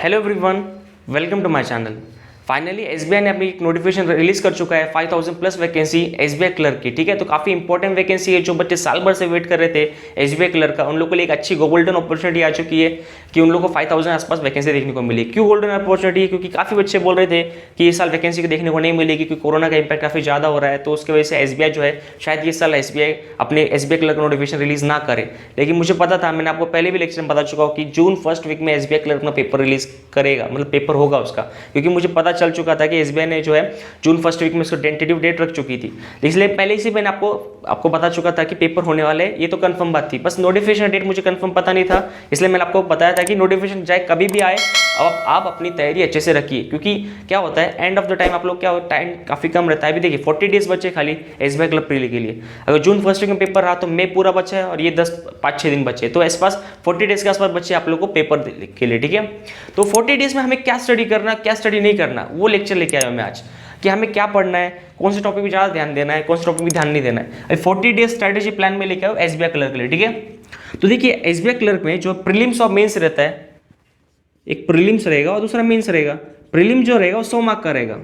Hello everyone, welcome to my channel. Finally SBI ने अपनी एक नोटिफिकेशन रिलीज कर चुका है 5000 प्लस वैकेंसी एसबीआई क्लर्क की। ठीक है, तो काफी इंपॉर्टेंट वैकेंसी है। जो बच्चे साल भर से वेट कर रहे थे एसबीआई क्लर्क का, उन लोगों के लिए एक अच्छी गोल्डन अपॉर्चुनिटी आ चुकी है कि उन लोगों को 5000 आसपास वैकेंसी देखने को मिली। क्यों गोल्डन अपॉर्चुनिटी है? क्योंकि काफी बच्चे बोल रहे थे कि इस साल वैकेंसी देखने को नहीं मिलेगी क्योंकि कोरोना का इंपैक्ट काफी ज्यादा हो रहा है। तो उसकी वजह से एसबीआई जो है शायद इस साल एसबीआई अपने एसबीआई क्लर्क नोटिफिकेशन रिलीज ना करे। लेकिन मुझे पता था, मैंने आपको पहले भी लेक्चर में बता चुका हूँ कि जून फर्स्ट वीक में एसबीआई क्लर्क अपना पेपर रिलीज करेगा, मतलब पेपर होगा उसका। क्योंकि मुझे पता चल चुका था कि एसबीआई ने जो है जून फर्स्ट वीक में इसको टेंटेटिव डेट रख चुकी थी, इसलिए पहले से मैंने आपको बता चुका था कि पेपर होने वाले, ये तो कंफर्म बात थी। बस नोटिफिकेशन डेट मुझे कंफर्म पता नहीं था, इसलिए मैंने आपको बताया था कि नोटिफिकेशन चाहे कभी भी आए, अब आप अपनी तैयारी अच्छे से रखिए। क्योंकि क्या होता है, एंड ऑफ द टाइम आप लोग क्या टाइम काफी कम रहता है। अभी देखिए 40 डेज बचे खाली एसबीआई क्लर्क प्रीली के लिए। अगर जून फर्स्ट वीक में पेपर रहा तो मई पूरा बचा है और ये 5-6 दिन बचे, तो इस पास 40 डेज के आसपास बचे आप लोग को पेपर के लिए। ठीक है, तो 40 डेज में हमें क्या स्टडी करना, क्या स्टडी नहीं करना, वो लेक्चर लेके आया हूं मैं आज कि हमें क्या पढ़ना है, कौन से टॉपिक पे ज्यादा ध्यान देना है, कौन से टॉपिक पे ध्यान नहीं देना है। 40 डेज स्ट्रेटेजी प्लान में लेके आओ एसबीआई क्लर्क के लिए। ठीक है, तो देखिए एसबीआई क्लर्क में जो प्रीलिम्स और मेंस रहता है, एक प्रीलिम्स रहेगा और दूसरा मेंस रहेगा। प्रीलिम जो रहेगा वो 100 मार्क का रहेगा,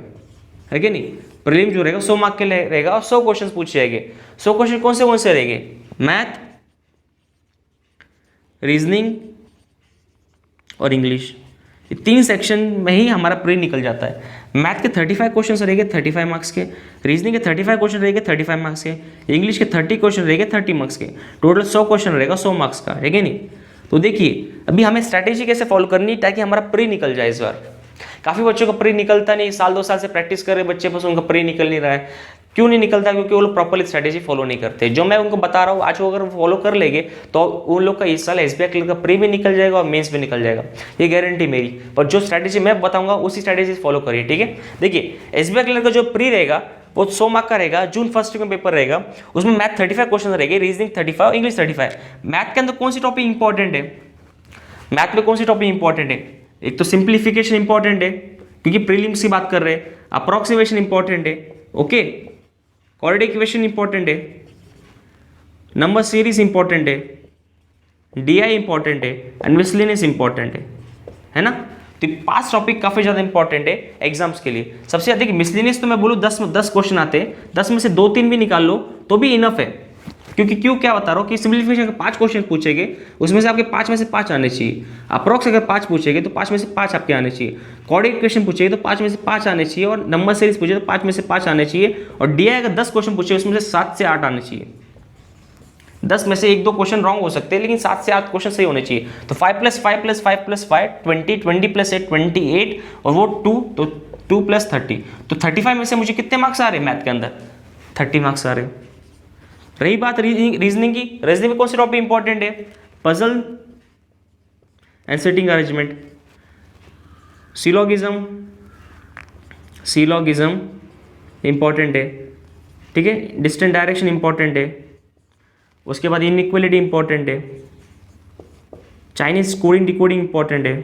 है कि नहीं। प्रीलिम जो रहेगा 100 मार्क के लिए रहेगा और 100 क्वेश्चन पूछे जाएंगे। 100 क्वेश्चन कौन से रहेंगे? मैथ, रीजनिंग और इंग्लिश। ये 3 सेक्शन में ही हमारा प्री निकल जाता है। मैथ के 35 क्वेश्चन रहेंगे 35 मार्क्स के, रीजनिंग के 35 क्वेश्चन रहेंगे 35 मार्क्स के, इंग्लिश के 30 क्वेश्चन रहेंगे 30 मार्क्स के, टोटल 100 क्वेश्चन रहेगा 100 मार्क्स का, है कि नहीं। तो देखिए अभी हमें स्ट्रैटेजी कैसे फॉलो करनी ताकि हमारा प्री निकल जाए। इस बार काफी बच्चों का प्री निकलता नहीं, साल 2 साल से प्रैक्टिस कर रहे बच्चे, बस उनका प्री निकल नहीं रहा है। क्यों नहीं निकलता? क्योंकि वो लोग प्रॉपर्ली स्ट्रैटेजी फॉलो नहीं करते। जो मैं उनको बता रहा हूँ आज वो अगर फॉलो कर लेंगे तो उन लोग का इस साल एसबीआई क्लर्क का प्री भी निकल जाएगा और मेंस भी निकल जाएगा, ये गारंटी मेरी। पर जो स्ट्रैटेजी मैं बताऊंगा उसी स्ट्रैटेजी फॉलो करिए। ठीक है, देखिए एसबीआई क्लर्क का जो प्री रहेगा वो 100 मार्क का रहेगा। जून फर्स्ट वीक में पेपर रहेगा, उसमें मैथ 35 क्वेश्चन रहेंगे, रीजनिंग 35, इंग्लिश 35। मैथ के अंदर कौन सी टॉपिक इंपॉर्टेंट है? मैथ में कौन सी टॉपिक इंपॉर्टेंट है? एक तो सिंप्लीफिकेशन इंपॉर्टेंट है क्योंकि प्रीलिम्स की बात कर रहे हैं, अप्रोक्सीमेशन इंपॉर्टेंट है, ओके, क्वाड्रेटिक इक्वेशन इंपॉर्टेंट है, नंबर सीरीज इंपॉर्टेंट है, डीआई इंपॉर्टेंट है एंड मिसलेनियस इंपॉर्टेंट है ना। तो 5 टॉपिक काफी ज्यादा इंपॉर्टेंट है एग्जाम्स के लिए। सबसे अधिक मिसलेनियस तो मैं बोलूँ 10 क्वेश्चन आते हैं, 10 में से 2-3 भी निकाल लो तो भी इनफ है। क्योंकि क्या बता रहा हूँ कि सिंप्लीफिकेशन के 5 क्वेश्चन पूछेंगे, उसमें से आपके 5 में से 5 आने चाहिए। अप्रॉक्स अगर 5 पूछेंगे तो 5 में से 5 आपके आने चाहिए। क्वाड्रेटिक इक्वेशन पूछेंगे तो 5 में से 5 आने चाहिए, और नंबर सीरीज पूछे तो 5 में से 5 आने चाहिए, और डीआई अगर 10 क्वेश्चन पूछे उसमें से 7 से 8 आने चाहिए। 10 में से 1-2 क्वेश्चन रॉन्ग हो सकते हैं लेकिन 7 से 8 क्वेश्चन सही होने चाहिए। तो 5 + 5 + 5 + 5 20, 20 + 8 28, और वो 2, तो 2 + 30, तो 35 में से मुझे कितने मार्क्स आ रहे हैं? मैथ के अंदर 30 मार्क्स आ रहे हैं। रही बात रीजनिंग की, रीजनिंग में कौन से टॉपिक इंपॉर्टेंट है? Puzzle and sitting arrangement, syllogism important है, ठीक है, डिस्टेंट डायरेक्शन इंपॉर्टेंट है, उसके बाद इनइक्वालिटी इंपॉर्टेंट है, चाइनीज कोडिंग डिकोडिंग इंपॉर्टेंट है,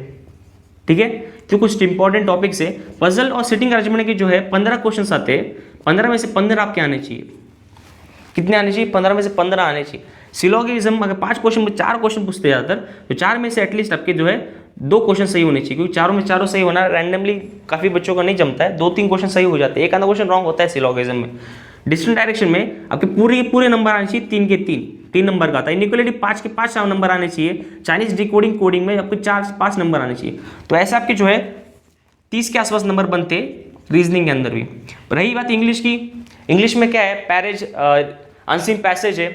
ठीक है। जो कुछ इंपॉर्टेंट टॉपिक्स है, पजल और सिटिंग अरेंजमेंट के जो है 15 क्वेश्चन आते हैं, 15 में से 15 आपके आने चाहिए। कितने आने चाहिए? 15 में से 15 आने चाहिए। सिलोगिज्म अगर 5 क्वेश्चन में 4 क्वेश्चन पूछते ज़्यादातर, तो 4 में से एटलीस्ट आपके जो है 2 क्वेश्चन सही होने चाहिए, क्योंकि चारों में चारों सही होना रैंडमली काफ़ी बच्चों का नहीं जमता है। 2-3 क्वेश्चन सही हो जाते हैं, एक आधा क्वेश्चन रॉन्ग होता है सिलोगिज्म में। डिस्टेंट डायरेक्शन में आपके पूरे नंबर आने चाहिए, 3 के 3 नंबर का आता है। इनइक्वालिटी 5 के 5 नंबर आने चाहिए। चाइनीज डिकोडिंग कोडिंग में आपके 4-5 नंबर आने चाहिए। तो ऐसे आपके जो है 30 के आसपास नंबर बनते रीजनिंग के अंदर भी। रही बात इंग्लिश की, इंग्लिश में क्या है? पैरेज, अनसीन पैसेज है,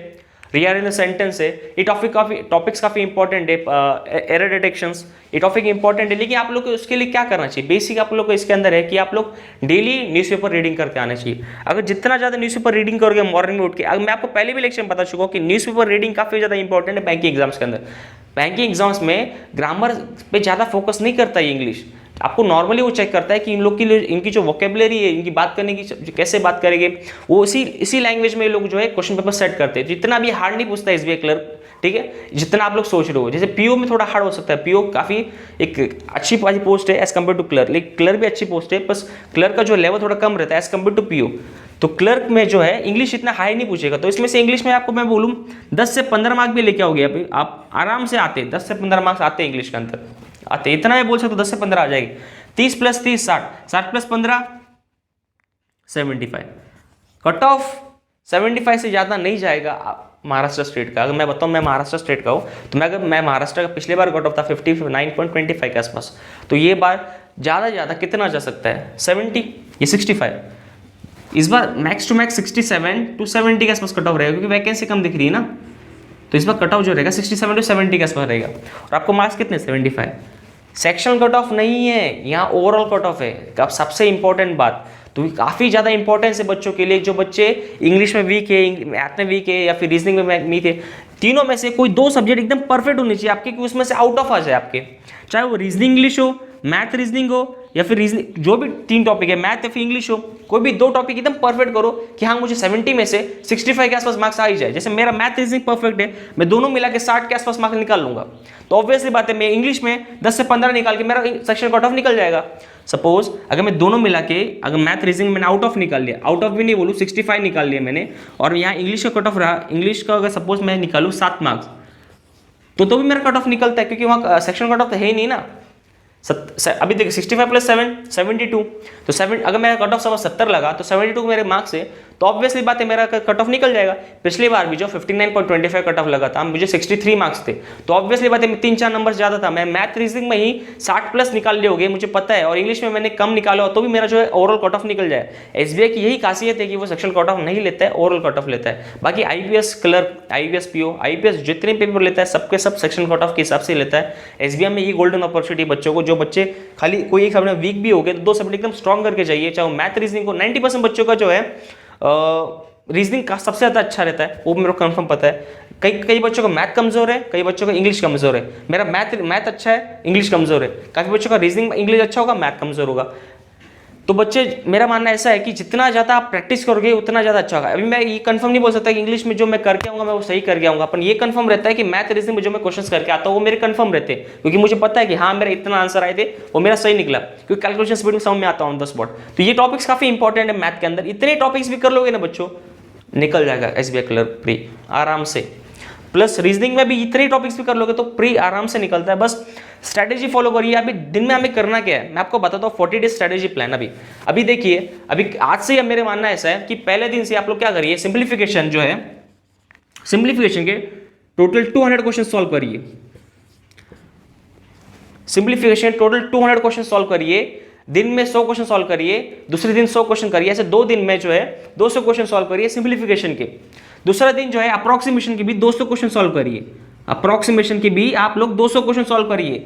रीअरेंज द सेंटेंस है। ये टॉपिक्स काफी इंपॉर्टेंट है। एरर डिटेक्शंस, ये टॉपिक इंपॉर्टेंट है। लेकिन आप लोग को उसके लिए क्या करना चाहिए? बेसिक आप लोग को इसके अंदर है कि आप लोग डेली न्यूज़पेपर रीडिंग करते आना चाहिए। अगर जितना ज्यादा न्यूज़पेपर रीडिंग करोगे मॉर्निंग में उठ के, अगर मैं आपको पहले भी लेक्चर में बता चुका हूँ कि न्यूज़पेपर रीडिंग काफी ज्यादा इंपॉर्टेंट है बैंकिंग एग्जाम्स के अंदर। बैंकिंग एग्जाम्स में ग्रामर पे ज्यादा फोकस नहीं करता है इंग्लिश, आपको नॉर्मली वो चेक करता है कि इन लोग की इनकी जो वोकेबुलरी है, इनकी बात करने की कैसे बात करेंगे, वो इसी लैंग्वेज में लोग जो है क्वेश्चन पेपर सेट करते हैं। जितना भी हार्ड नहीं पूछता है एसबीआई क्लर्क, ठीक है, जितना आप लोग सोच रहे हो। जैसे पीओ में थोड़ा हार्ड हो सकता है, पीओ काफी एक अच्छी पोस्ट है एज कम्पेयर टू क्लर्क, लेकिन क्लर्क भी अच्छी पोस्ट है, बस क्लर्क का जो लेवल थोड़ा कम रहता है एज कम्पेयर टू पीओ। तो क्लर्क में जो है इंग्लिश इतना हाई नहीं पूछेगा। तो इसमें से इंग्लिश में आपको मैं बोलूँ 10 से 15 मार्क भी लेके आओगे, अभी आप आराम से आते हैं, 10 से 15 मार्क्स आते हैं इंग्लिश के अंदर। आते, इतना ही बोल सकते 10 से 15 आ जाएगी। 30 + 30 60, 60 + 15 75। कट ऑफ 75 से ज़्यादा नहीं जाएगा महाराष्ट्र स्टेट का। अगर मैं बताऊँ मैं महाराष्ट्र स्टेट का हूँ तो मैं महाराष्ट्र का पिछले बार कट ऑफ था 59.25 के आसपास, तो ये बार ज़्यादा कितना जा सकता है 70 या 65। इस बार मैक्स टू मैक्स 67 to 70 के आसपास कट ऑफ रहेगा, क्योंकि वैकेंसी कम दिख रही है ना, तो इस बार कट ऑफ जो रहेगा 67 to 70 के आसपास रहेगा। और आपको मार्क्स कितने 75। सेक्शनल कट ऑफ नहीं है यहाँ, ओवरऑल कट ऑफ है। अब सबसे इंपॉर्टेंट बात, तो काफ़ी ज़्यादा इंपॉर्टेंस है बच्चों के लिए जो बच्चे इंग्लिश में वीक है, मैथ में वीक है, या फिर रीजनिंग में वीक है। तीनों में से कोई 2 सब्जेक्ट एकदम परफेक्ट होने चाहिए आपके, कि उसमें से आउट ऑफ आ जाए आपके, चाहे वो रीजनिंग इंग्लिश हो, मैथ रीजनिंग हो, या फिर रीजनिंग जो भी 3 टॉपिक है, मैथ या फिर इंग्लिश हो, कोई भी 2 टॉपिक एकदम परफेक्ट करो कि हाँ मुझे 70 में से 65 के आसपास मार्क्स आ ही जाए। जैसे मेरा मैथ रीजनिंग परफेक्ट है, मैं दोनों मिला के 60 के आसपास मार्क्स निकाल लूंगा, तो ऑब्वियसली बात है मैं इंग्लिश में 10 से 15 निकाल के मेरा सेक्शन कट ऑफ निकल जाएगा। सपोज अगर मैं दोनों मिला के, अगर मैथ रीजनिंग मैंने आउट ऑफ निकाल लिया, आउट ऑफ भी नहीं बोलूँ 65 निकाल लिया मैंने, और यहाँ इंग्लिश का कट ऑफ रहा, इंग्लिश का अगर सपोज मैं निकालूँ 7 मार्क्स, तो भी मेरा कट ऑफ निकलता है, क्योंकि वहाँ सेक्शन कट ऑफ तो है ही नहीं ना। अभी देखिए 65 + 7 72, तो 7 अगर मेरा कट ऑफ 70 लगा तो 72 मेरे मार्क्स है, तो ऑब्वियसली बात है मेरा कट ऑफ निकल जाएगा। पिछली बार भी जो 59.25 कट ऑफ लगा था, मुझे 63 मार्क्स थे, तो ऑब्वियसली बात है 3-4 नंबर ज़्यादा था। मैं मैथ रीजनिंग में ही 60+ निकाल लिए होगे मुझे पता है, और इंग्लिश में मैंने कम निकाला तो भी मेरा जो है ओवरऑल कट ऑफ निकल जाए। एसबीआई की यही खासियत है कि वो सेक्शनल कट ऑफ नहीं लेता है, ओवरऑल कट ऑफ लेता है। बाकी IPS clerk, IPS PO, IPS जितने पेपर लेता है सबके सब सेक्शन कट ऑफ के हिसाब से लेता है। एसबीआई में ये गोल्डन अपॉर्चुनिटी बच्चों को, जो बच्चे खाली कोई एक सब्जेक्ट वीक भी हो गए तो 2 सब्जेक्ट एकदम स्ट्रॉन्ग करके चाहिए, चाहे वो मैथ रीजनिंग को। 90% बच्चों का जो है रीजनिंग का सबसे ज़्यादा अच्छा रहता है, वो मेरे को कंफर्म पता है। कई बच्चों का मैथ कमजोर है, कई बच्चों का इंग्लिश कमजोर है। मेरा मैथ अच्छा है, इंग्लिश कमजोर है। काफ़ी बच्चों का रीजनिंग इंग्लिश अच्छा होगा, मैथ कमजोर होगा। तो बच्चे, मेरा मानना ऐसा है कि जितना ज़्यादा आप प्रैक्टिस करोगे उतना ज़्यादा अच्छा होगा। अभी मैं ये कंफर्म नहीं बोल सकता कि इंग्लिश में जो मैं करके आऊँगा मैं वो सही करके आऊँगा, अपन ये कंफर्म रहता है कि मैथ रीजनिंग में जो मैं क्वेश्चंस करके आता हूँ वो मेरे कंफर्म रहते हैं, क्योंकि मुझे पता है कि हाँ मेरे इतना आंसर आए थे, वो मेरा सही निकला, क्योंकि कैलकुलेशन स्पीड में समझ में आता हूँ 10 स्पॉट। तो ये टॉपिक्स काफ़ी इंपॉर्टेंट है मैथ के अंदर। इतने टॉपिक्स भी कर लोगे ना बच्चों, निकल जाएगा एसबीआई क्लर्क प्री आराम से। प्लस रीजनिंग में भी इतने टॉपिक्स भी कर लोगे तो प्री आराम से निकलता है। बस स्ट्रैटेजी फॉलो करिए। अभी दिन में हमें करना क्या है मैं आपको बताता हूँ। 40 डेज स्ट्रैटेजी प्लान। अभी देखिए, अभी आज से अब मेरे मानना ऐसा है कि पहले दिन से आप लोग क्या करिए, सिंप्लीफिकेशन जो है, सिंप्लीफिकेशन के टोटल 200 क्वेश्चन सॉल्व करिए। सिंप्लीफिकेशन टोटल 200 क्वेश्चन सॉल्व करिए। दिन में 100 क्वेश्चन सॉल्व करिए, दूसरे दिन 100 क्वेश्चन करिए, ऐसे 2 दिन में जो है 200 क्वेश्चन सॉल्व करिए सिंप्लीफिकेशन के। दूसरा दिन जो है अप्रोक्सीमेशन के भी 200 क्वेश्चन सॉल्व करिए। अप्रोक्सीमेशन के भी आप लोग 200 क्वेश्चन सॉल्व करिए।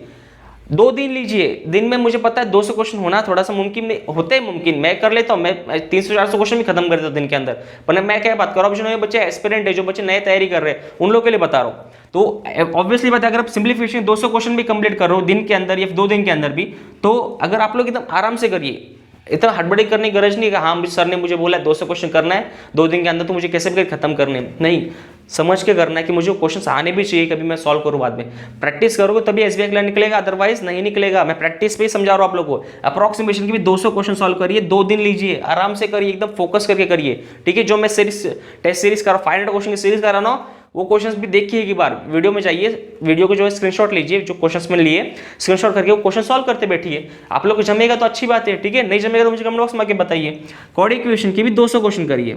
2 दिन लीजिए। दिन में मुझे पता है 200 क्वेश्चन होना थोड़ा सा मुमकिन नहीं होते हैं, मुमकिन मैं कर लेता हूँ, मैं 300-400 क्वेश्चन भी खत्म कर देता हूँ दिन के अंदर। पर मैं क्या बात कर रहा हूँ, जो बच्चे एस्पिरेंट है, जो बच्चे नए तैयारी कर रहे हैं, उन लोगों के लिए बता रहा हूँ। तो ऑब्वियसली बात है, अगर आप सिंप्लीफिकेशन 200 क्वेश्चन भी कंप्लीट कर रहे हो दिन के अंदर या 2 दिन के अंदर भी, तो अगर आप लोग एकदम आराम से करिए, इतना हड़बड़ी करने की गरज नहीं कि हाँ सर ने मुझे बोला 200 क्वेश्चन करना है 2 दिन के अंदर, तो मुझे कैसे भी खत्म करने, नहीं, समझ के करना है कि मुझे क्वेश्चन आने भी चाहिए, कभी मैं सॉल्व करूँ बाद में। प्रैक्टिस करोगे तभी एसबीआई क्लियर निकलेगा, अदरवाइज नहीं निकलेगा। मैं प्रैक्टिस पे ही समझा रहा हूँ आप लोगों को। अप्रोक्सीमेशन की भी 200 क्वेश्चन सॉल्व करिए, 2 दिन लीजिए, आराम से करिए, एकदम फोकस करके करिए, ठीक है। जो मैं टेस्ट सीरीज कर रहा हूँ, 500 क्वेश्चन की सीरीज कर रहा हूँ, वो क्वेश्चंस भी देखिए एक बार, वीडियो में जाइए, वीडियो को जो है स्क्रीनशॉट लीजिए, जो क्वेश्चंस में लिए स्क्रीनशॉट करके वो क्वेश्चन सॉल्व करते बैठिए। आप लोग को जमेगा तो अच्छी बात है, ठीक है, नहीं जमेगा तो मुझे कमेंट बॉक्स में आके बताइए। कॉर्ड इक्वेशन की भी 200 क्वेश्चन करिए।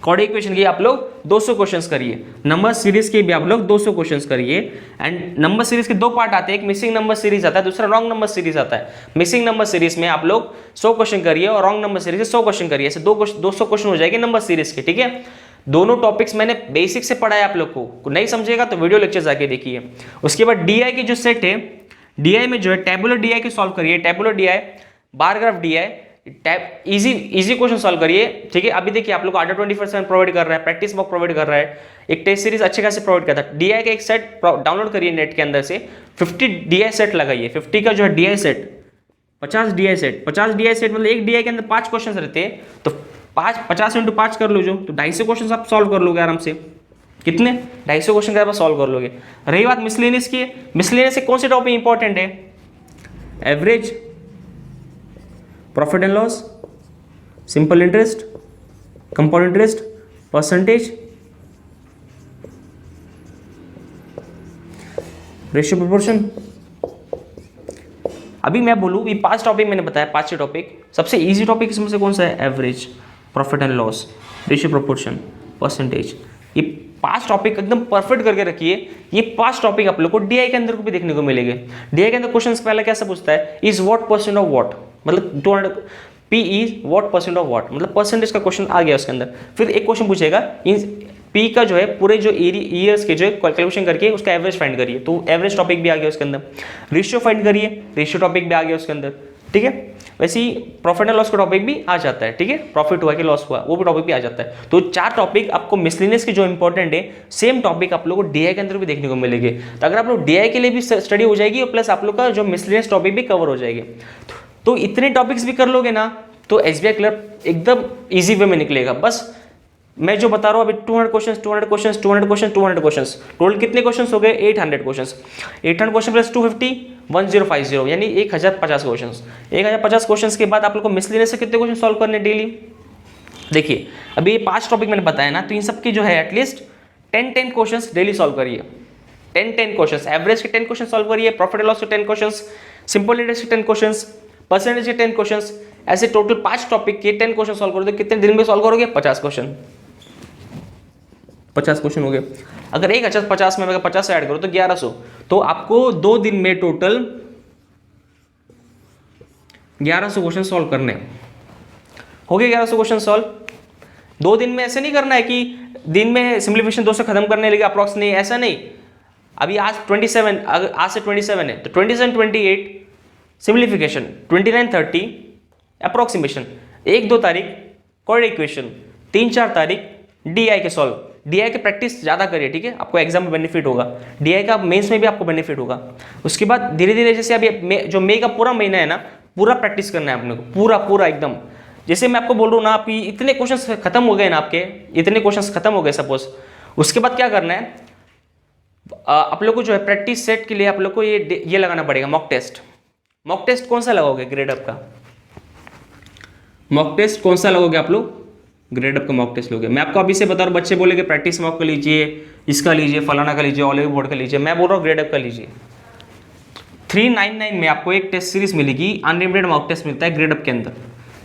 कॉर्ड इक्वेशन की आप लोग 200 क्वेश्चंस करिए। नंबर सीरीज के भी आप लोग 200 क्वेश्चंस करिए। एंड नंबर सीरीज के 2 पार्ट आते हैं, एक मिसिंग नंबर सीरीज आता है, दूसरा रॉन्ग नंबर सीरीज आता है। मिसिंग नंबर सीरीज में आप लोग 100 क्वेश्चन करिए और रॉन्ग नंबर सीरीज से 100 क्वेश्चन करिए, ऐसे 200 क्वेश्चन हो जाएंगे नंबर सीरीज के, ठीक है। दोनों टॉपिक्स मैंने बेसिक से पढ़ाया, आप लोग को नहीं समझेगा तो वीडियो लेक्चर जाके देखिए। उसके बाद डीआई की जो सेट है, डीआई में जो है टेबुलर डीआई के सॉल्व करिए, tabular DI, bar graph DI, easy question solve करिए, ठीक है। अभी देखिए आप लोग को आर्डर 24/7 प्रोवाइड कर रहा है, प्रैक्टिस बुक प्रोवाइड कर रहा है, एक टेस्ट सीरीज अच्छे खासे प्रोवाइड करता है। डीआई का एक सेट डाउनलोड करिए नेट के अंदर से, 50 डीआई सेट लगाइए, 50 का जो है DI set, 50 DI set, 50 DI set मतलब एक डीआई के अंदर 5 क्वेश्चन रहते हैं, तो 50 × 5 कर लो, जो तो 250 क्वेश्चन आप सॉल्व कर लोगे आराम से। कितने? 250 क्वेश्चन के आप सॉल्व कर लोगे। रही बात मिसलेनियस की, मिसलेनियस से कौन से टॉपिक इंपॉर्टेंट है? Average, profit and loss, simple interest, compound interest, percentage, ratio proportion, अभी मैं बोलूँ ये 5 टॉपिक मैंने बताया, 5 टॉपिक, सबसे ईजी टॉपिक इसमें से कौन सा है? Average, profit and loss, ratio proportion, percentage. ये 5 टॉपिक एकदम परफेक्ट करके रखिए। ये 5 टॉपिक आप लोग को डीआई के अंदर को भी देखने को मिलेंगे। डीआई के अंदर क्वेश्चन पहले कैसा पूछता है? Is what percent of what, मतलब 200 P is what percent of what, मतलब परसेंटेज का क्वेश्चन आ गया उसके अंदर। फिर एक क्वेश्चन पूछेगा पी का जो है पूरे जो ईयर्स के जो है कैलकुलेशन करके उसका एवरेज फाइंड करिए, तो एवरेज टॉपिक भी आ गया उसके अंदर। रेशियो फाइंड करिए, रेशियो टॉपिक भी आ गया उसके अंदर, ठीक है। वैसे ही प्रॉफिट एंड लॉस का टॉपिक भी आ जाता है, ठीक है, प्रॉफिट हुआ कि लॉस हुआ वो भी टॉपिक भी आ जाता है। तो 4 टॉपिक आपको मिसलेनियस के जो इंपॉर्टेंट है, सेम टॉपिक आप लोगों को डीआई के अंदर भी देखने को मिलेंगे। तो अगर आप लोग डीआई के लिए भी स्टडी हो जाएगी और प्लस आप लोग का जो मिसलेनियस टॉपिक भी कवर हो जाएंगे। तो इतने टॉपिक्स भी कर लोगे ना तो एसबीआई क्लर्क एकदम ईजी वे में निकलेगा। बस मैं जो बता रहा हूँ अभी 200 questions, 200 questions, 200 questions, 200 questions, total कितने क्वेश्चंस हो गए? 800 क्वेश्चंस। 800 क्वेश्चन प्लस 250 1050, यानी 1050 क्वेश्चंस। 1050 क्वेश्चंस के बाद आप लोग को मिसलेनियस से कितने क्वेश्चन सॉल्व करने डेली? देखिए अभी ये 5 टॉपिक मैंने बताया ना, तो इन सब की जो है एटलीस्ट 10 क्वेश्चंस डेली सॉल्व करिए। 10 क्वेश्चंस, एवरेज के 10 क्वेश्चन सॉल्व करिए, प्रॉफिट एंड लॉस के 10 क्वेश्चंस, सिंपल इंटरेस्ट के 10 क्वेश्चंस, परसेंटेज के 10 क्वेश्चंस, ऐसे टोटल 5 टॉपिक के 10 क्वेश्चन सॉल्व करोगे। कितने दिन में सॉल्व करोगे? 50 क्वेश्चन। 50 क्वेश्चन हो गए। अगर 1050 में अगर 50 ऐड करो तो 1100, तो आपको 2 दिन में टोटल 1100 क्वेश्चन सॉल्व करने हो गए। 1100 क्वेश्चन सॉल्व 2 दिन में। ऐसे नहीं करना है कि दिन में सिंप्लीफिकेशन 2 से खत्म करने लगे अप्रॉक्स, नहीं, ऐसा नहीं। अभी आज 27, अगर आज से 27 है तो 27 28 सिंप्लीफिकेशन, 29 30 अप्रोक्सीमेशन, 1-2 तारीख कोऑर्डिनेट इक्वेशन, 3-4 तारीख डीआई के सॉल्व। डीआई के प्रैक्टिस ज़्यादा करिए, ठीक है, आपको एग्जाम में बेनिफिट होगा। डीआई का मेंस में भी आपको बेनिफिट होगा। उसके बाद धीरे धीरे जैसे अभी जो मई का पूरा महीना है ना, पूरा प्रैक्टिस करना है अपने को, पूरा एकदम। जैसे मैं आपको बोल रहा हूँ ना, आपकी इतने क्वेश्चन खत्म हो गए ना, आपके इतने क्वेश्चन खत्म हो गए सपोज, उसके बाद क्या करना है आप लोग को जो है प्रैक्टिस सेट के लिए आप लोग को ये लगाना पड़ेगा मॉक टेस्ट। मॉक टेस्ट कौन सा लगाओगे? ग्रेड अप का मॉक टेस्ट कौन सा लगोगे आप लोग? ग्रेड अप का मॉक टेस्ट लोगे। मैं आपको अभी से बता रहा हूँ, बच्चे बोलेंगे प्रैक्टिस मॉक का लीजिए, इसका लीजिए, फलाना का लीजिए, ऑलिव बोर्ड का लीजिए। मैं बोल रहा हूँ ग्रेड अप का लीजिए। 399 में आपको एक टेस्ट सीरीज मिलेगी, अनलिमिटेड मॉक टेस्ट मिलता है ग्रेड अप के अंदर।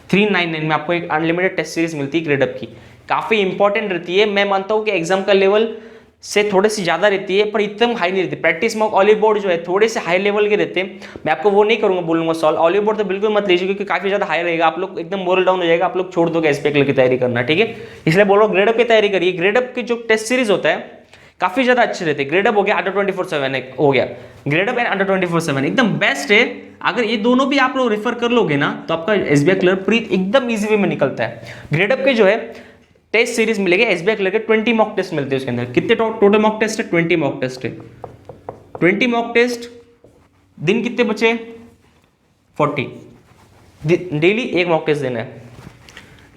399 में आपको एक अनलिमिटेड टेस्ट सीरीज मिलती है ग्रेड अप की, काफ़ी इंपॉर्टेंट रहती है। मैं मानता हूँ कि एग्जाम का लेवल से थोड़ी सी ज़्यादा रहती है, पर एकदम हाई नहीं रहती। प्रैक्टिस मॉक ऑलिव बोर्ड जो है थोड़े से हाई लेवल के रहते हैं। मैं आपको वो नहीं करूँगा, बोलूँगा सॉल्व। ऑलिव बोर्ड तो बिल्कुल मत लीजिए क्योंकि काफ़ी ज़्यादा हाई रहेगा, आप लोग एकदम मोरल डाउन हो जाएगा, आप लोग छोड़ दोगे एसबीआई क्लर्क की तैयारी करना, ठीक है। इसलिए बोल रहा हूँ ग्रेड अप की तैयारी करिए। ग्रेड अप की जो टेस्ट सीरीज होता है काफ़ी ज़्यादा अच्छे रहते हैं। ग्रेड अप हो गया, अंडर 24/7 हो गया, ग्रेड अप एंड अंडर 24/7 एकदम बेस्ट है। अगर ये दोनों भी आप लोग रेफर कर लोगे ना तो आपका एसबीआई क्लर्क प्री एकदम इजी वे में निकलता है। ग्रेड अप के जो है टेस्ट सीरीज मिलेगी, एसबीआई क्लर्क के 20 मॉक टेस्ट मिलते हैं उसके अंदर। कितने टोटल मॉक टेस्ट है? 20 मॉक टेस्ट है। 20 मॉक टेस्ट, दिन कितने बचे? 40। डेली एक मॉक टेस्ट देना है,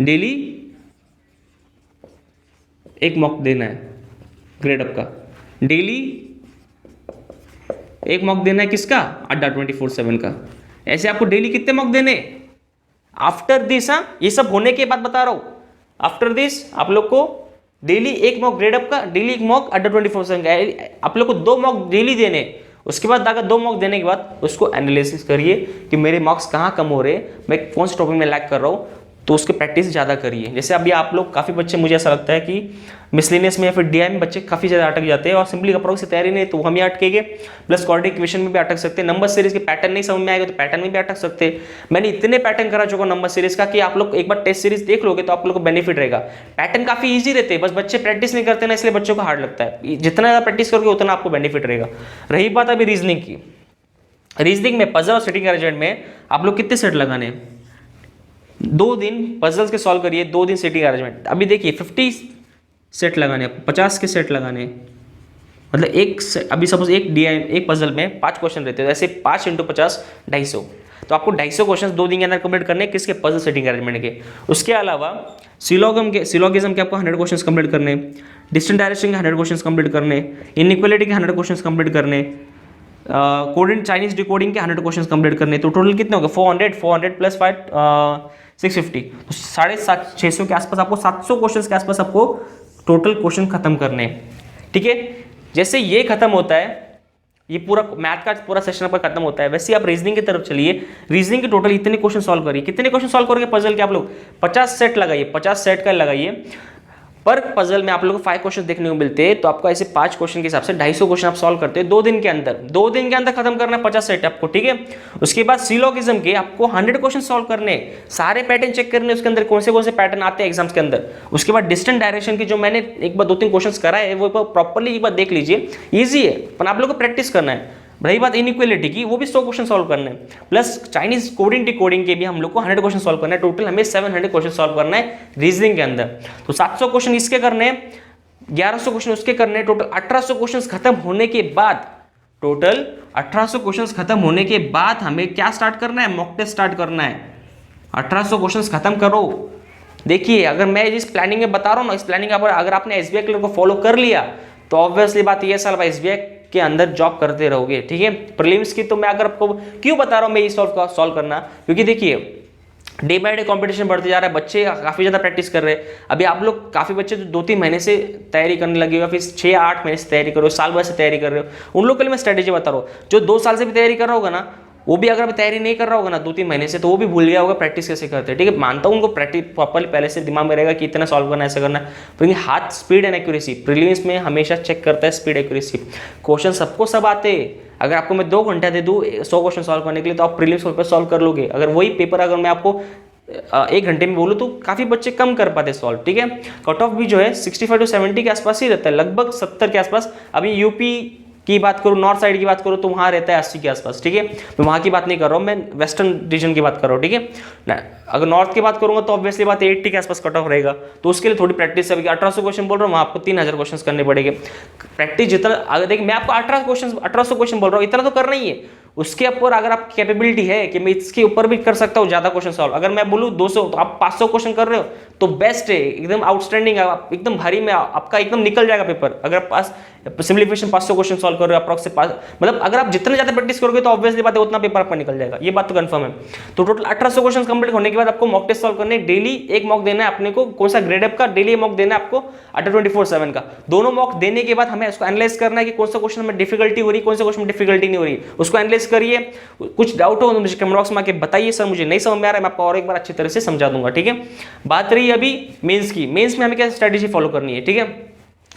डेली एक मॉक देना है ग्रेड अप का, डेली एक मॉक देना है किसका? अड्डा 24/7 का। ऐसे आपको डेली कितने मॉक देने? आफ्टर दिस, हाँ ये सब होने के बाद बता रहा हूं, आफ्टर दिस आप लोग को डेली एक मॉक ग्रेड अप का, डेली एक मॉक अड्डा 24/7 का। आप लोग को 2 मॉक डेली देने। उसके बाद अगर 2 मॉक देने के बाद उसको एनालिसिस करिए कि मेरे मार्क्स कहाँ कम हो रहे हैं, मैं कौन से टॉपिक में लैग कर रहा हूँ, तो उसके प्रैक्टिस ज़्यादा करिए। जैसे अभी आप लोग काफ़ी बच्चे, मुझे ऐसा लगता है कि मिसलेनियस में या फिर डीआई में बच्चे काफ़ी ज़्यादा अटक जाते हैं और सिंपली अप्रोक्स से तैयारी नहीं, तो हम ही अटकेंगे। प्लस कोऑर्डिनेट इक्वेशन में भी अटक सकते हैं। नंबर सीरीज के पैटर्न नहीं समझ में आएगा तो पैटर्न में भी अटक सकते हैं। मैंने इतने पैटर्न करा चुका नंबर सीरीज का कि आप लोग एक बार टेस्ट सीरीज देख लोगे तो आप लोग को बेनिफिट रहेगा। पैटर्न काफ़ी ईजी रहते हैं, बस बच्चे प्रैक्टिस नहीं करते ना, इसलिए बच्चों को हार्ड लगता है। जितना ज़्यादा प्रैक्टिस करोगे उतना आपको बेनिफिट रहेगा। रही बात अभी रीजनिंग की, रीजनिंग में पजल और सेटिंग अरेंजमेंट में आप लोग कितने सेट लगाने हैं? 2 दिन पजल्स के सॉल्व करिए, 2 दिन सेटिंग अरेंजमेंट। अभी देखिए 50 सेट लगाने, 50 के सेट लगाने, मतलब अभी सपोज एक पजल में 5 क्वेश्चन रहते हैं, ऐसे 5 × 50 250, तो आपको 250 क्वेश्चन 2 दिन के अंदर कंप्लीट करने, किसके? पजल सेटिंग अरेंजमेंट के। उसके अलावा सिलोगिज्म के आपको 100 क्वेश्चन कंप्लीट करने, डिस्टेंट डायरेक्शन के 100 क्वेश्चन कंप्लीट करने, इनइक्वालिटी के 100 क्वेश्चन कंप्लीट करने, कोडेड चाइनीज डिकोडिंग के 100 क्वेश्चन कंप्लीट करने। तो टोटल कितने हो गए? 400 प्लस 5 650, तो 650 के आसपास आपको 700 क्वेश्चन के आसपास आपको टोटल क्वेश्चन खत्म करने हैं, ठीक है। जैसे ये खत्म होता है ये पूरा मैथ का पूरा सेशन आपका खत्म होता है। वैसे आप रीजनिंग की तरफ चलिए। रीजनिंग के टोटल इतने क्वेश्चन सॉल्व करिए। कितने क्वेश्चन सॉल्व करोगे पजल के आप लोग? 50 सेट लगाइए, 50 सेट का लगाइए। पर पजल में आप लोगों को 5 क्वेश्चन देखने को मिलते हैं, तो आपको ऐसे 5 क्वेश्चन के हिसाब से 250 क्वेश्चन आप सॉल्व करते हैं 2 दिन के अंदर। 2 दिन के अंदर खत्म करना है 50 सेट आपको, ठीक है। उसके बाद सिलोगिज्म के आपको 100 क्वेश्चन सॉल्व करने, सारे पैटर्न चेक करने, उसके अंदर कौन से पैटर्न आते हैं एग्जाम्स के अंदर। उसके बाद डिस्टेंट डायरेक्शन की जो मैंने एक बार 2-3 क्वेश्चन करा है वो प्रॉपर्ली एक बार देख लीजिए, ईजी है, पर आप लोग को प्रैक्टिस करना है। रही बात इनइक्वालिटी की, वो भी 100 क्वेश्चन सॉल्व करने हैं। प्लस चाइनीज कोडिंग डिकोडिंग के भी हम लोग को 100 क्वेश्चन सॉल्व करना है। टोटल हमें 700 क्वेश्चन सॉल्व करना है रीजनिंग के अंदर। तो 700 क्वेश्चन इसके करने हैं, 1100 क्वेश्चन उसके करने हैं। टोटल 1800 क्वेश्चन खत्म होने के बाद, टोटल 1800 क्वेश्चन खत्म होने के बाद हमें क्या स्टार्ट करना है? मॉक टेस्ट स्टार्ट करना है। 1800 क्वेश्चन खत्म करो। देखिए, अगर मैं जिस प्लानिंग में बता रहा हूँ ना, इस प्लानिंग अगर आपने एसबीआई क्लर्क को फॉलो कर लिया तो ऑब्वियसली बात ये साल एसबीआई के अंदर जॉब करते रहोगे, ठीक है। प्रीलिम्स की तो मैं अगर आपको क्यों बता रहा हूँ मैं ये सॉल्व करना, क्योंकि देखिए डे बाय डे कंपटीशन बढ़ते जा रहा है, बच्चे काफ़ी ज़्यादा प्रैक्टिस कर रहे हैं। अभी आप लोग काफ़ी बच्चे जो 2-3 महीने से तैयारी करने लगे हो, फिर 6-8 महीने से तैयारी कर रहे हो, साल भर से तैयारी कर रहे हो, उन लोग के लिए मैं स्ट्रैटेजी बता रहा हूँ। जो 2 साल से भी तैयारी कर रहा होगा ना, वो भी अगर तैयारी नहीं कर रहा होगा ना 2-3 महीने से, तो वो भी भूल गया होगा प्रैक्टिस कैसे करते हैं, ठीक है। मानता हूँ उनको प्रैक्टिस प्रॉपरली पहले से दिमाग में रहेगा कि इतना सॉल्व करना है, ऐसा करना है, लेकिन हाथ स्पीड एंड एक्यूरेसी प्रीलिम्स में हमेशा चेक करता है, स्पीड एक्यूरेसी। क्वेश्चन सबको सब आते हैं। अगर आपको मैं 2 घंटा दे दूँ 100 क्वेश्चन सॉल्व करने के लिए, तो आप प्रीलिम्स पेपर सॉल्व कर लोगे। अगर वही पेपर अगर मैं आपको 1 घंटे में बोलूँ तो काफ़ी बच्चे कम कर पाते सॉल्व, ठीक है। कट ऑफ भी जो है 65 to 70 के आसपास ही रहता है, लगभग 70 के आसपास। अभी यूपी की बात करूँ, नॉर्थ साइड की बात करूँ, तो वहाँ रहता है 80 के आसपास, ठीक है। मैं वहाँ की बात नहीं कर रहा हूँ, मैं वेस्टर्न रीजन की बात कर रहा हूँ, ठीक है। अगर नॉर्थ की बात करूँगा तो ऑब्वियसली बात 80 के आसपास कट ऑफ रहेगा, तो उसके लिए थोड़ी प्रैक्टिस है। 1800 क्वेश्चन बोल रहा हूँ, वहाँ आपको 3000 क्वेश्चन करने पड़ेंगे। प्रैक्टिस जितना, अगर देखिए मैं आपको 1800 क्वेश्चन बोल रहा हूँ, इतना तो करना ही है। उसके ऊपर अगर आप कैपेबिलिटी है कि मैं इसके ऊपर भी कर सकता हूँ ज़्यादा क्वेश्चन सॉल्व, अगर मैं बोलूँ 200 तो आप 500 क्वेश्चन कर रहे हो तो बेस्ट है, एकदम आउटस्टैंडिंग है, एकदम भारी में आपका एकदम निकल जाएगा पेपर। अगर पास सिम्प्लीफिकेशन 500 क्वेश्चन सॉल्व कर रहे हो अप्रॉक्स से मतलब अगर आप जितने ज़्यादा प्रैक्टिस करोगे तो ऑब्वियसली बात है उतना पेपर आपका निकल जाएगा, ये बात तो कंफर्म है। तो टोटल 1800 क्वेश्चन कंप्लीट होने के बाद आपको मॉक टेस्ट सॉल्व करने, डेली एक मॉक देना है अपने को। कौन सा ग्रेड अप का? डेली मॉक देना है आपको, 24/7 का। दोनों मॉक देने के बाद हमें उसको एनालाइज करना है कि कौन सा क्वेश्चन में डिफिकल्टी हो रही है, कौन सा क्वेश्चन में डिफिकल्टी नहीं हो रही, उसको एनालाइज करिए। कुछ डाउट हो तो मुझे कमेंट बॉक्स में आके बताइए, सर मुझे नहीं समझ में आ रहा है, मैं आपको और एक बार अच्छी तरह से समझा दूंगा, ठीक है। बात रही अभी मेंस की, मेंस में हमें क्या स्ट्रेटेजी फॉलो करनी है, ठीक है।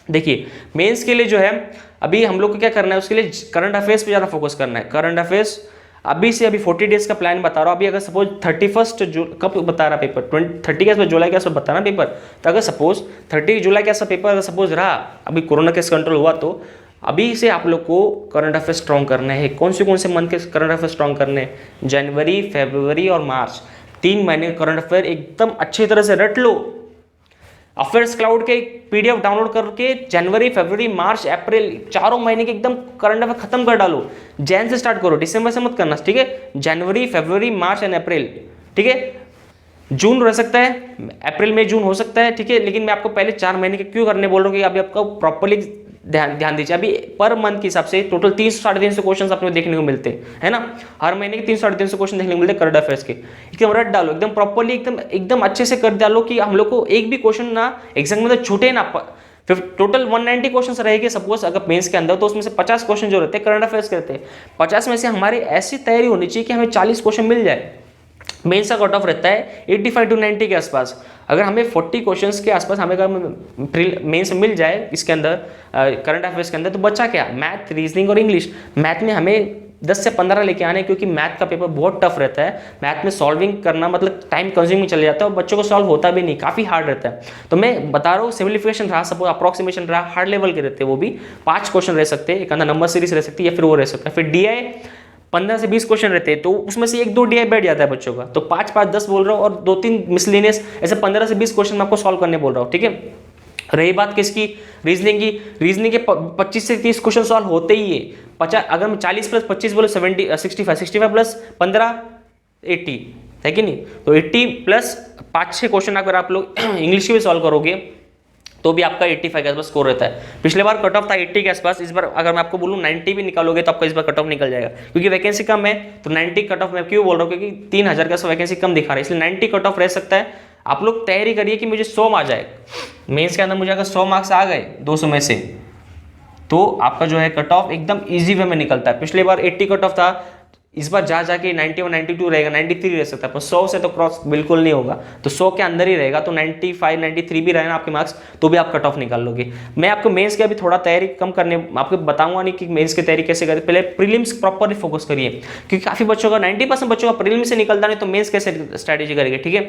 देखिए मेंस के लिए जो है अभी हम लोग को क्या करना है, उसके लिए करंट अफेयर्स पे ज़्यादा फोकस करना है। करंट अफेयर्स अभी से, अभी 40 डेज का प्लान बता रहा हूँ। अभी अगर सपोज 31 कब बता रहा पेपर, 30 के आसपास, जुलाई के आसपास बताना पेपर, तो अगर सपोज 30 जुलाई के आसपास पेपर अगर सपोज रहा, अभी कोरोना केस कंट्रोल हुआ, तो अभी से आप लोग को करंट अफेयर स्ट्रॉन्ग करने हैं। कौन से मंथ के करंट अफेयर स्ट्रॉन्ग करने हैं? जनवरी, फरवरी और मार्च, 3 महीने करंट अफेयर एकदम अच्छी तरह से रट लो। अफेयर्स क्लाउड के पीडीएफ डाउनलोड करके जनवरी, फरवरी, मार्च, अप्रैल 4 महीने के एकदम करंट अफेयर खत्म कर डालो। जैन से स्टार्ट करो, दिसंबर से मत करना, ठीक है। जनवरी, फरवरी, मार्च एंड अप्रैल, ठीक है। जून रह सकता है, अप्रैल में जून हो सकता है, ठीक है। लेकिन मैं आपको पहले 4 महीने के क्यों करने बोल रहा हूँ कि अभी आपको प्रॉपर्ली ध्यान दीजिए। अभी पर मंथ के हिसाब से टोटल 300-350 क्वेश्चन अपने देखने को मिलते हैं, है ना। हर महीने के 300-350 क्वेश्चन देखने को मिलते हैं करंट अफेयर्स के। एकदम रट डालो, एकदम प्रॉपर्ली, एकदम अच्छे से कर डालो कि हम लोग को एक भी क्वेश्चन ना एग्जाम में छूटे ना। फिर टोटल 190 क्वेश्चन रहेंगे सपोज अगर मेंस के अंदर, तो उसमें से 50 क्वेश्चन जो रहते हैं करंट अफेयर्स के रहते हैं। 50 में से हमारी ऐसी तैयारी होनी चाहिए कि हमें 40 क्वेश्चन मिल जाए। मेंस का कट ऑफ रहता है 85 to 90 के आसपास। अगर हमें 40 क्वेश्चंस के आसपास हमें अगर मेंस मिल जाए इसके अंदर, करंट अफेयर्स के अंदर, तो बच्चा क्या, मैथ, रीजनिंग और इंग्लिश। मैथ में हमें 10 से 15 लेके आने, क्योंकि मैथ का पेपर बहुत टफ रहता है। मैथ में सॉल्विंग करना मतलब टाइम कंज्यूमिंग चले जाता है और बच्चों को सॉल्व होता भी नहीं, काफ़ी हार्ड रहता है। तो मैं बता रहा हूँ सिम्प्लीफिकेशन रहा, सपोज अप्रॉक्सीमेशन रहा, हार्ड लेवल के रहते हैं, वो भी 5 क्वेश्चन रह सकते हैं, एक अंदर नंबर सीरीज रह सकती है, या फिर वो रह सकता है। फिर DI 15 से 20 क्वेश्चन रहते हैं, तो उसमें से 1-2 DI बैठ जाता है बच्चों का, तो 5-5-10 बोल रहा हूँ, और 2-3 मिसलेनियस, ऐसे 15 से 20 क्वेश्चन मैं आपको सॉल्व करने बोल रहा हूँ, ठीक है। रही बात किसकी, रीजनिंग की, रीजनिंग के 25 से 30 क्वेश्चन सॉल्व होते ही है। 50, अगर मैं 40 + 25 बोले 65 + 15 80 है कि नहीं, तो 80 + 5-6 क्वेश्चन अगर आप लोग इंग्लिश के भी सॉल्व करोगे तो भी आपका 85 के आसपास स्कोर रहता है। पिछले बार कट ऑफ था 80 के आसपास, इस बार अगर मैं आपको बोलूँ 90 भी निकालोगे तो आपका इस बार कट ऑफ निकल जाएगा, क्योंकि वैकेंसी कम है। तो 90 कट ऑफ मैं क्यों बोल रहा हूँ, क्योंकि 3000 का वैकेंसी कम दिखा रहा है, इसलिए 90 कट ऑफ रह सकता है। आप लोग तैयारी करिए कि मुझे 100 आ जाए मेंस के अंदर। मुझे अगर 100 मार्क्स आ गए 200 में से, तो आपका जो है कट ऑफ एकदम ईजी वे में निकलता है। पिछले बार 80 कट ऑफ था, इस बार जा जाके 91 92 रहेगा, 93 रह सकता है, पर 100 से तो क्रॉस बिल्कुल नहीं होगा, तो 100 के अंदर ही रहेगा। तो 95 93 भी रहे ना आपके मार्क्स तो भी आप कट ऑफ निकाल लोगे। मैं आपको मेंस की अभी थोड़ा तैयारी कम करने आपको बताऊंगा नहीं कि मेंस की तैयारी कैसे करें, पहले प्रीलिम्स प्रॉपरली फोकस करिए, क्योंकि काफी बच्चों का 90% बच्चों का प्रीलिम्स से निकलता नहीं, तो मेंस कैसे स्ट्रैटेजी करेंगे, ठीक है।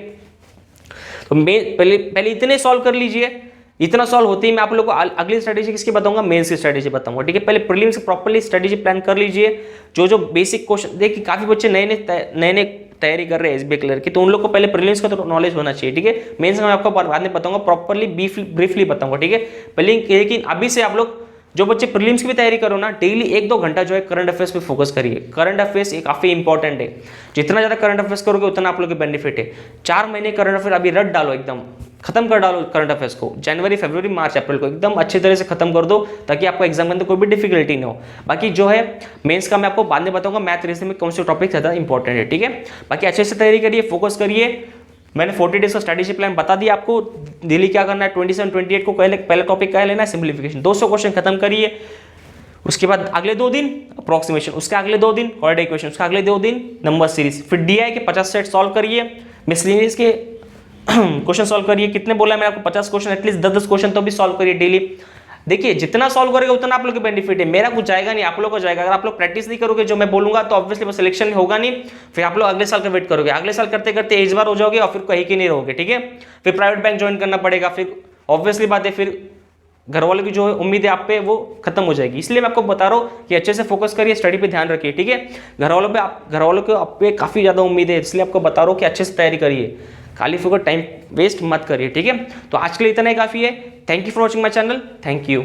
तो पहले इतने सॉल्व कर लीजिए, इतना सॉल्व होते ही मैं आप लोगों को अगली स्ट्रेटेजी किसकी बताऊंगा, मेंस की स्ट्रेटेजी बताऊंगा, ठीक है। पहले प्रीलिम्स प्रॉपर्ली स्ट्रेटेजी प्लान कर लीजिए, जो बेसिक क्वेश्चन, देखिए काफी बच्चे नए तैयारी कर रहे हैं एसबीआई क्लियर की, तो उन लोग को पहले प्रीलिम्स का तो नॉलेज होना चाहिए, ठीक है। मेंस का मैं आपको बाद में बताऊंगा, प्रॉपर्ली ब्रीफली बताऊंगा, ठीक है। पहले लेकिन अभी से आप लोग जो बच्चे प्रीलिम्स की भी तैयारी करो ना, डेली 1-2 घंटा जो है करंट अफेयर्स पे फोकस करिए। करंट अफेयर्स एक काफी इंपॉर्टेंट है, जितना ज्यादा करंट अफेयर्स करोगे उतना आप लोग के बेनिफिट है। 4 महीने करंट अफेयर अभी रट डालो, एकदम खत्म कर डालो करंट अफेयर्स को, जनवरी फरवरी मार्च अप्रैल को एकदम अच्छी तरह से खत्म कर दो, ताकि आपको एग्जाम के अंदर कोई भी डिफिकल्टी ना हो। बाकी जो है मेंस का मैं आपको बाद में बताऊंगा, मैथ रीजनिंग में कौन से टॉपिक ज्यादा इंपॉर्टेंट है, ठीक है। बाकी अच्छे से तैयारी करिए, फोकस करिए। मैंने 40 डेज का स्ट्रेटेजी प्लान बता दिया आपको, डेली क्या करना है। 27-28 को पहले टॉपिक क्या लेना है, सिंप्लीफिकेशन, 200 क्वेश्चन खत्म करिए। उसके बाद अगले 2 दिन अप्रोक्सीमेशन, उसके अगले 2 दिन कोऑर्डिनेट इक्वेशन, उसके अगले 2 दिन नंबर सीरीज, फिर डीआई के 50 सेट सॉल्व करिए, मिसलेनियस के क्वेश्चन सॉल्व करिए। कितने बोला मैंने आपको, 50 क्वेश्चन, एटलीस्ट 10-10 क्वेश्चन तो भी सॉल्व करिए डेली। देखिए जितना सॉल्व करेगा उतना आप लोग के बेनिफिट है, मेरा कुछ जाएगा नहीं, आप लोग को जाएगा। अगर आप लोग प्रैक्टिस नहीं करोगे जो मैं बोलूंगा, तो ऑब्वियसली वो सिलेक्शन होगा नहीं, फिर आप लोग अगले साल का वेट करोगे, अगले साल करते करते एज बार हो जाओगे और फिर कहीं की नहीं रहोगे, ठीक है। फिर प्राइवेट बैंक ज्वाइन करना पड़ेगा, फिर ऑब्वियसली बात है, फिर घर वालों की जो उम्मीद है आप पे वो खत्म हो जाएगी। इसलिए मैं आपको बता रहा हूँ कि अच्छे से फोकस करिए, स्टडी पे ध्यान रखिए, ठीक है। घर वालों को आप पे काफी ज्यादा उम्मीद है, इसलिए आपको बता रहा हूँ कि अच्छे से तैयारी करिए, खाली फोकस टाइम वेस्ट मत करिए, ठीक है। तो आज के लिए इतना ही काफी है। Thank you for watching my channel, thank you.